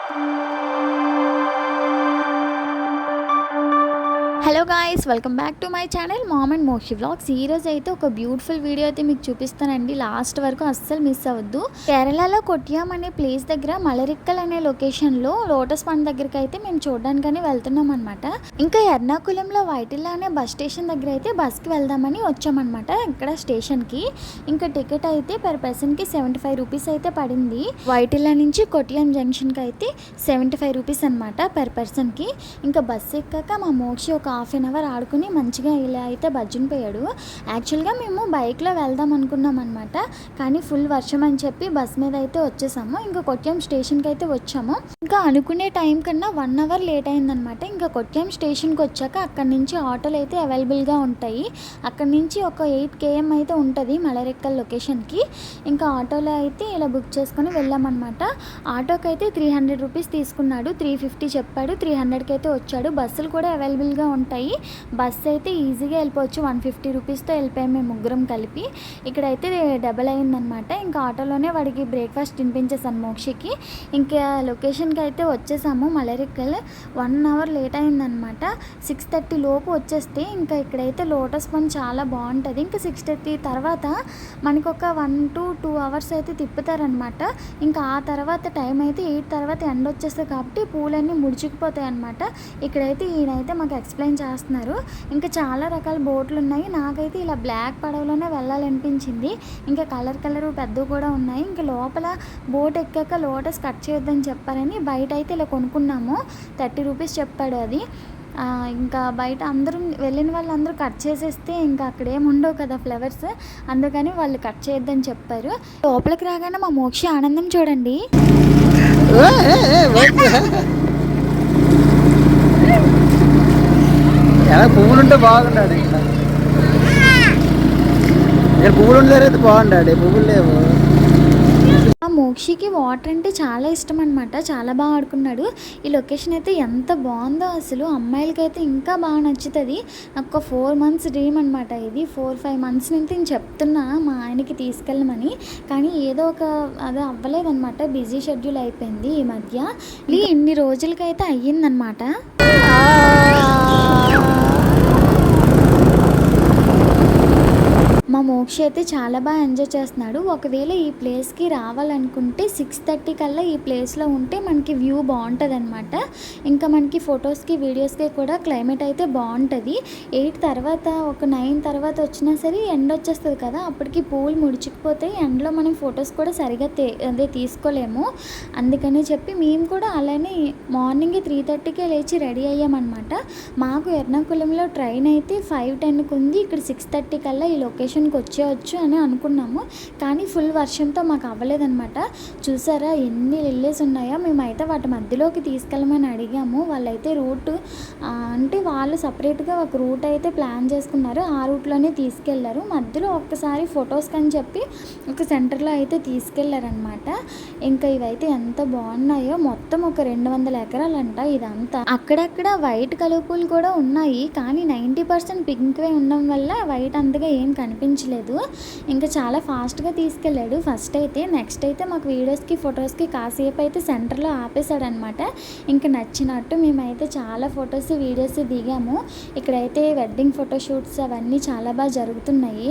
Hello guys, welcome back to my channel mom and Mokshi vlogs. ఈ రోజు అయితే ఒక బ్యూటిఫుల్ వీడియో అయితే మీకు చూపిస్తానండి. లాస్ట్ వరకు అస్సలు మిస్ అవ్వద్దు. కేరళలో కొట్యాం అనే ప్లేస్ దగ్గర మలరిక్కల్ అనే లొకేషన్లో లోటస్ పాండ్ దగ్గరికి అయితే మేము చూడడానికని వెళ్తున్నాం అనమాట. ఇంకా ఎర్నాకుళంలో వైటిల్లా అనే బస్ స్టేషన్ దగ్గర అయితే బస్కి వెళ్దామని వచ్చామన్నమాట. ఇక్కడ స్టేషన్కి ఇంకా టికెట్ అయితే పర్ పర్సన్కి 75 రూపీస్ అయితే పడింది. వైటిల్లా నుంచి కొట్యాం జంక్షన్కి అయితే 75 రూపీస్ అనమాట పర్ పర్సన్కి. ఇంకా బస్సు ఎక్కాక మా మోక్షి ఒక హాఫ్ అన్ అవర్ ఆడుకుని మంచిగా ఇలా అయితే పోయాడు. యాక్చువల్గా మేము బైక్లో వెళ్దాం అనుకున్నాం అనమాట. కానీ ఫుల్ వర్షం అని చెప్పి బస్ మీద అయితే వచ్చేసాము. ఇంకా కొట్యాం స్టేషన్కి అయితే వచ్చాము. ఇంకా అనుకునే టైం కన్నా 1 అవర్ లేట్ అయిందనమాట. ఇంకా కొట్యాం స్టేషన్కి వచ్చాక అక్కడి నుంచి ఆటోలు అయితే అవైలబుల్గా ఉంటాయి. అక్కడి నుంచి ఒక 8 km అయితే ఉంటుంది మలరిక్కల్ లొకేషన్కి. ఇంకా ఆటోలో అయితే ఇలా బుక్ చేసుకొని వెళ్ళామన్నమాట. ఆటోకి అయితే 300 రూపీస్ తీసుకున్నాడు. 350 చెప్పాడు. 300కి అయితే వచ్చాడు. బస్సులు కూడా అవైలబుల్గా ఉంటాయి. బస్సు అయితే ఈజీగా వెళ్ళిపోవచ్చు. 150 రూపీస్తో వెళ్ళిపోయాం మేము ముగ్గురం కలిపి. ఇక్కడైతే డబల్ అయిందనమాట. ఇంకా ఆటోలోనే వాడికి బ్రేక్ఫాస్ట్ తినిపించేసాను మోక్షికి. ఇంకా లొకేషన్కి అయితే వచ్చేసాము మలరిక్కల్. 1 అవర్ లేట్ అయిందనమాట. 6:30 లోపు వచ్చేస్తే ఇంకా ఇక్కడైతే లోటస్ పాండ్ చాలా బాగుంటుంది. ఇంకా 6:30 తర్వాత మనకు ఒక 1 to 2 అవర్స్ అయితే తిప్పుతారనమాట. ఇంకా ఆ తర్వాత టైం అయితే 8 తర్వాత ఎండ వచ్చేస్తుంది కాబట్టి పూలన్నీ ముడుచుకుపోతాయి అనమాట. ఇక్కడైతే ఈయనైతే మాకు ఎక్స్ప్లెయిన్ చేస్తున్నారు. ఇంకా చాలా రకాల బోట్లు ఉన్నాయి. నాకైతే ఇలా బ్లాక్ పడవలోనే వెళ్ళాలనిపించింది. ఇంకా కలర్ పెద్దవి కూడా ఉన్నాయి. ఇంకా లోపల బోట్ ఎక్కాక లోటస్ కట్ చేయొద్దని చెప్పారని బయట అయితే ఇలా కొనుక్కున్నాము. 30 రూపీస్ చెప్పాడు అది. ఇంకా బయట అందరూ వెళ్ళిన వాళ్ళందరూ కట్ చేసేస్తే ఇంకా అక్కడ ఏమి ఉండవు కదా ఫ్లవర్స్, అందుకని వాళ్ళు కట్ చేయొద్దని చెప్పారు. లోపలికి రాగానే మా మోక్షి ఆనందం చూడండి. పువ్వులు ఉంటే బాగుండాడు. ఇక్కడ పువ్వులు ఉండలేరైతే బాగుండాడు. పువ్వులు లేవు. ఆ మోక్షికి వాటర్ అంటే చాలా ఇష్టం అనమాట. చాలా బాగా ఆడుకున్నాడు. ఈ లొకేషన్ అయితే ఎంత బాగుందో అసలు. అమ్మాయిలకైతే ఇంకా బాగా నచ్చుతుంది. నాకు ఒక 4 months డ్రీమ్ అనమాట ఇది. 4-5 months నుంచి నేను చెప్తున్నా మా ఆయనకి తీసుకెళ్ళమని. కానీ ఏదో ఒక అది అవ్వలేదన్నమాట. బిజీ షెడ్యూల్ అయిపోయింది ఈ మధ్య. ఇన్ని రోజులకైతే అయ్యిందనమాట. మా మోక్షి అయితే చాలా బాగా ఎంజాయ్ చేస్తున్నాడు. ఒకవేళ ఈ ప్లేస్కి రావాలనుకుంటే 6:30 కల్లా ఈ ప్లేస్లో ఉంటే మనకి వ్యూ బాగుంటుంది అనమాట. ఇంకా మనకి ఫొటోస్కి వీడియోస్కి కూడా క్లైమేట్ అయితే బాగుంటుంది. 8 తర్వాత ఒక 9 తర్వాత వచ్చినా సరే ఎండ వచ్చేస్తుంది కదా, అప్పటికి పూలు ముడుచుకుపోతే ఎండలో మనం ఫొటోస్ కూడా సరిగా అదే తీసుకోలేము. అందుకని చెప్పి మేము కూడా అలానే మార్నింగ్ 3:30కే లేచి రెడీ అయ్యామన్నమాట. మాకు ఎర్నాకుళంలో ట్రైన్ అయితే 5:10కి ఉంది. ఇక్కడ 6:30 కల్లా ఈ లొకేషన్కి వచ్చేయచ్చు అని అనుకున్నాము. కానీ ఫుల్ వర్షంతో మాకు అవ్వలేదన్నమాట. చూసారా ఎన్ని లిల్లీస్ ఉన్నాయో. మేమైతే వాటి మధ్యలోకి తీసుకెళ్ళమని అడిగాము. వాళ్ళైతే రూట్ అంటే వాళ్ళు సపరేట్గా ఒక రూట్ అయితే ప్లాన్ చేసుకున్నారు. ఆ రూట్లోనే తీసుకెళ్లారు. మధ్యలో ఒక్కసారి ఫొటోస్కి అని చెప్పి ఒక సెంటర్లో అయితే తీసుకెళ్లారనమాట. ఇంకా ఇవైతే ఎంత బాగున్నాయో. మొత్తం ఒక 200 ఎకరాలంట ఇదంతా. అక్కడక్కడ వైట్ కలుపులు కూడా ఉన్నాయి. కానీ 90% పింక్వే ఉండడం వల్ల వైట్ అంతగా ఏం కనిపించలేదు. ఇంకా చాలా ఫాస్ట్గా తీసుకెళ్ళాడు ఫస్ట్ అయితే. నెక్స్ట్ అయితే మాకు వీడియోస్కి ఫొటోస్కి కాసేపు అయితే సెంటర్లో ఆపేశాడనమాట. ఇంకా నచ్చినట్టు మేమైతే చాలా ఫొటోస్ వీడియోస్ దిగాము. ఇక్కడైతే వెడ్డింగ్ ఫోటోషూట్స్ అవన్నీ చాలా బాగా జరుగుతున్నాయి.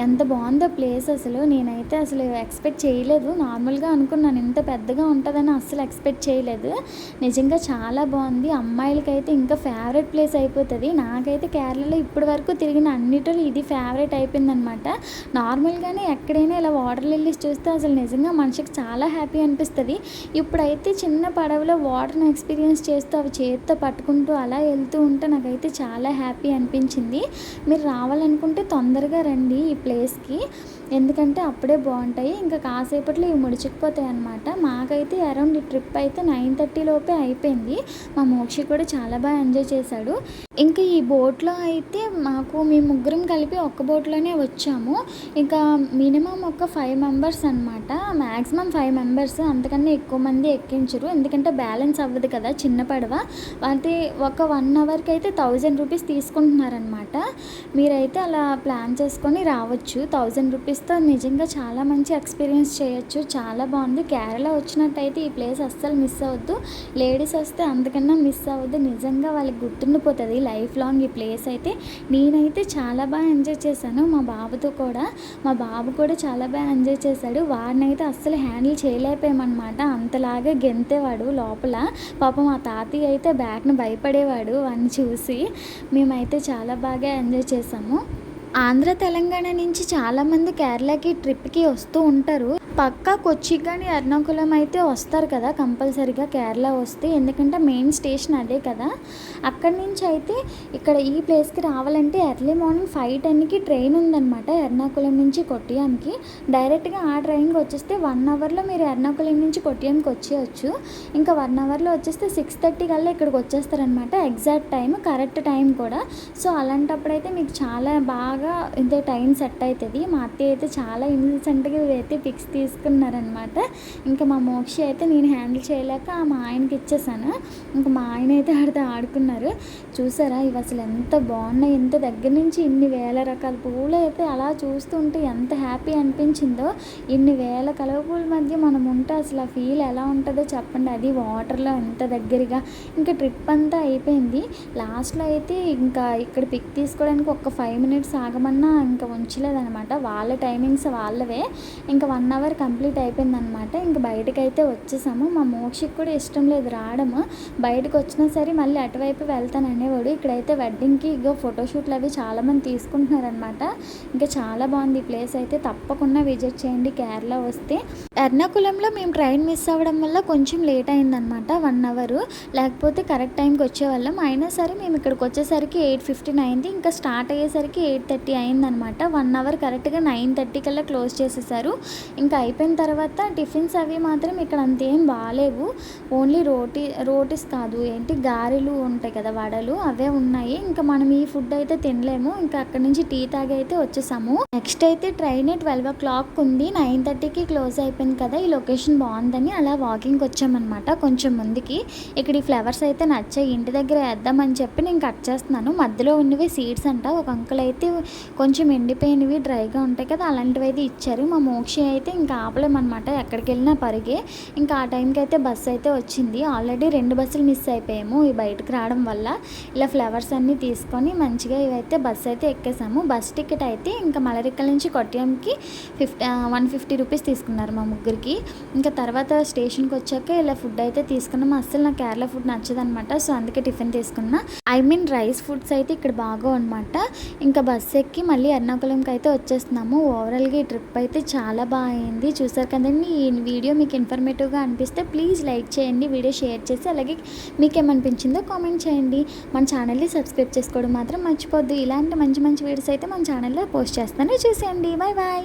ఎంత బాగుందో ప్లేస్ అసలు. నేనైతే అసలు ఎక్స్పెక్ట్ చేయలేదు. నార్మల్గా అనుకున్నాను, ఇంత పెద్దగా ఉంటుందని అస్సలు ఎక్స్పెక్ట్ చేయలేదు. నిజంగా చాలా బాగుంది. అమ్మాయిలకైతే ఇంకా ఫేవరెట్ ప్లేస్ అయిపోతుంది. నాకైతే కేరళలో ఇప్పటి వరకు తిరిగిన అన్నిటిలో ఇది ఫేవరెట్ అయిపోయిందనమాట. నార్మల్గానే ఎక్కడైనా ఇలా వాటర్ లిల్లీస్ చూస్తే అసలు నిజంగా మనిషికి చాలా హ్యాపీ అనిపిస్తుంది. ఇప్పుడైతే చిన్న పడవలో వాటర్ని ఎక్స్పీరియన్స్ చేస్తూ అవి చేతితో పట్టుకుంటూ అలా వెళ్తూ ఉంటే నాకైతే చాలా హ్యాపీ అనిపించింది. మీరు రావాలనుకుంటే తొందరగా రండి ఈ ప్లేస్కి. ఎందుకంటే అప్పుడే బాగుంటాయి. ఇంకా కాసేపట్లో ఇవి ముడిచిపోతాయి అనమాట. మాకైతే అరౌండ్ ఈ ట్రిప్ అయితే 9:30 లోపే అయిపోయింది. మా మోక్షి కూడా చాలా బాగా ఎంజాయ్ చేశాడు. ఇంకా ఈ బోట్లో అయితే మేము ముగ్గురం కలిపి ఒక్క బోట్లోనే వచ్చాము. ఇంకా మినిమం ఒక 5 members అనమాట. మ్యాక్సిమం 5 members, అంతకన్నా ఎక్కువ మంది ఎక్కించరు. ఎందుకంటే బ్యాలెన్స్ అవ్వదు కదా చిన్న పడవ. అయితే ఒక 1 అవర్కి అయితే 1000 రూపీస్ తీసుకుంటున్నారనమాట. మీరైతే అలా ప్లాన్ చేసుకొని రావచ్చు. 1000 రూపీస్ ప్లేస్తో నిజంగా చాలా మంచి ఎక్స్పీరియన్స్ చేయొచ్చు. చాలా బాగుంది. కేరళ వచ్చినట్టయితే ఈ ప్లేస్ అస్సలు మిస్ అవ్వద్దు. లేడీస్ వస్తే అంతకన్నా మిస్ అవ్వద్దు. నిజంగా వాళ్ళకి గుర్తుండిపోతుంది లైఫ్ లాంగ్ ఈ ప్లేస్ అయితే. నేనైతే చాలా బాగా ఎంజాయ్ చేశాను మా బాబుతో కూడా. మా బాబు కూడా చాలా బాగా ఎంజాయ్ చేశాడు. వాడినైతే అస్సలు హ్యాండిల్ చేయలేకపోయామన్నమాట. అంతలాగా గెంతేవాడు లోపల. పాపం మా తాతయ్య అయితే బ్యాగ్ను భయపడేవాడు వాడిని చూసి. మేమైతే చాలా బాగా ఎంజాయ్ చేసాము. ఆంధ్ర తెలంగాణ నుంచి చాలామంది కేరళకి ట్రిప్కి వస్తూ ఉంటారు. పక్కా కొచ్చి కానీ ఎర్నాకుళం అయితే వస్తారు కదా కంపల్సరీగా కేరళ వస్తే. ఎందుకంటే మెయిన్ స్టేషన్ అదే కదా. అక్కడి నుంచి అయితే ఇక్కడ ఈ ప్లేస్కి రావాలంటే ఎర్లీ మార్నింగ్ 5:10కి ట్రైన్ ఉందన్నమాట ఎర్నాకుళం నుంచి కొట్టియంకి. డైరెక్ట్గా ఆ ట్రైన్కి వచ్చేస్తే 1 అవర్లో మీరు ఎర్నాకుళం నుంచి కొట్టియంకి వచ్చేయచ్చు. ఇంకా 1 అవర్లో వచ్చేస్తే 6:30 కల్లా ఇక్కడికి వచ్చేస్తారనమాట. ఎగ్జాక్ట్ టైం, కరెక్ట్ టైం కూడా. సో అలాంటప్పుడైతే మీకు చాలా బాగా ఇదే టైం సెట్ అవుతుంది. మా అత్తయ్య అయితే చాలా ఇన్నసెంట్గా అయితే పిక్స్ తీసుకున్నారనమాట. ఇంకా మా మోక్షి అయితే నేను హ్యాండిల్ చేయలేక మా ఆయనకి ఇచ్చేసాను. ఇంకా మా ఆయన అయితే ఆడితే ఆడుకున్నారు. చూసారా ఇవి అసలు ఎంత బాగున్నాయి. ఎంత దగ్గర నుంచి ఇన్ని వేల రకాల పువ్వులు అయితే అలా చూస్తుంటే ఎంత హ్యాపీ అనిపించిందో. ఇన్ని వేల కలవ పూల మధ్య మనం ఉంటే అసలు ఆ ఫీల్ ఎలా ఉంటుందో చెప్పండి. అది వాటర్లో ఎంత దగ్గరగా. ఇంకా ట్రిప్ అంతా అయిపోయింది. లాస్ట్లో అయితే ఇంకా ఇక్కడ పిక్ తీసుకోవడానికి ఒక 5 మినిట్స్ ఆగమన్నా ఇంకా ఉంచలేదనమాట. వాళ్ళ టైమింగ్స్ వాళ్ళవే. ఇంకా 1 అవర్ కంప్లీట్ అయిపోయిందనమాట. ఇంకా బయటకైతే వచ్చేసాము. మా మోక్షికి కూడా ఇష్టం లేదు రావడము. బయటకు వచ్చినా సరే మళ్ళీ అటువైపు వెళ్తాను అనేవాడు. ఇక్కడైతే వెడ్డింగ్కి ఇగో ఫోటోషూట్లు అవి చాలామంది తీసుకుంటున్నారనమాట. ఇంకా చాలా బాగుంది ఈ ప్లేస్ అయితే. తప్పకుండా విజిట్ చేయండి కేరళ వస్తే. ఎర్నాకుళంలో మేము ట్రైన్ మిస్ అవ్వడం వల్ల కొంచెం లేట్ అయిందనమాట 1 అవర్. లేకపోతే కరెక్ట్ టైంకి వచ్చేవాళ్ళం. అయినా సరే మేము ఇక్కడికి వచ్చేసరికి 8:15 అయింది. ఇంకా స్టార్ట్ అయ్యేసరికి 8:30 అయిందనమాట. 1 అవర్ కరెక్ట్గా 9:30 కల్లా క్లోజ్ చేసేసారు. ఇంకా అయిపోయిన తర్వాత టిఫిన్స్ అవి మాత్రం ఇక్కడ అంతేం బాగాలేవు. ఓన్లీ రోటీస్ కాదు ఏంటి గారెలు ఉంటాయి కదా వడలు, అవే ఉన్నాయి. ఇంకా మనం ఈ ఫుడ్ అయితే తినలేము. ఇంకా అక్కడ నుంచి టీ తాగి అయితే వచ్చేసాము. నెక్స్ట్ అయితే ట్రైన్ 12 o'clock ఉంది. 9:30కి క్లోజ్ అయిపోయింది కదా. ఈ లొకేషన్ బాగుందని అలా వాకింగ్కి వచ్చామన్నమాట కొంచెం ముందుకి. ఇక్కడ ఈ ఫ్లవర్స్ అయితే నచ్చాయి. ఇంటి దగ్గర వేద్దామని చెప్పి నేను కట్ చేస్తున్నాను. మధ్యలో ఉన్నవి సీడ్స్ అంట. ఒక అంకుల్ అయితే కొంచెం ఎండిపోయినవి డ్రైగా ఉంటాయి కదా అలాంటివి అయితే ఇచ్చారు. మా మోక్షి అయితే ఇంకా ఆపలేమన్నమాట. ఎక్కడికి వెళ్ళినా పరిగే. ఇంకా ఆ టైంకి అయితే బస్సు అయితే వచ్చింది. ఆల్రెడీ 2 బస్సులు మిస్ అయిపోయాము ఈ బయటకు రావడం వల్ల. ఇలా ఫ్లవర్స్ అన్నీ తీసుకొని మంచిగా ఇవైతే బస్సు అయితే ఎక్కేసాము. బస్ టికెట్ అయితే ఇంకా మలరిక్కల నుంచి కొట్టియంకి 150 రూపీస్ తీసుకున్నారు మా ముగ్గురికి. ఇంకా తర్వాత స్టేషన్కి వచ్చాక ఇలా ఫుడ్ అయితే తీసుకున్నాము. అస్సలు నాకు కేరళ ఫుడ్ నచ్చదనమాట. సో అందుకే టిఫిన్ తీసుకున్నా. రైస్ ఫుడ్స్ అయితే ఇక్కడ బాగా అనమాట. ఇంకా బస్సు ఎక్కి మళ్ళీ ఎర్నాకుళంకి అయితే వచ్చేస్తున్నాము. ఓవరాల్గా ఈ ట్రిప్ అయితే చాలా బాగా అయింది. చూసారు కదండి. ఈ వీడియో మీకు ఇన్ఫర్మేటివ్గా అనిపిస్తే ప్లీజ్ లైక్ చేయండి, వీడియో షేర్ చేసి అలాగే మీకు ఏమనిపించిందో కామెంట్ చేయండి. మన ఛానల్ని సబ్స్క్రైబ్ చేసుకోవడం మాత్రం మర్చిపోద్దు. ఇలాంటి మంచి మంచి వీడియోస్ అయితే మన ఛానల్లో పోస్ట్ చేస్తాను, చూసేయండి. Bye bye.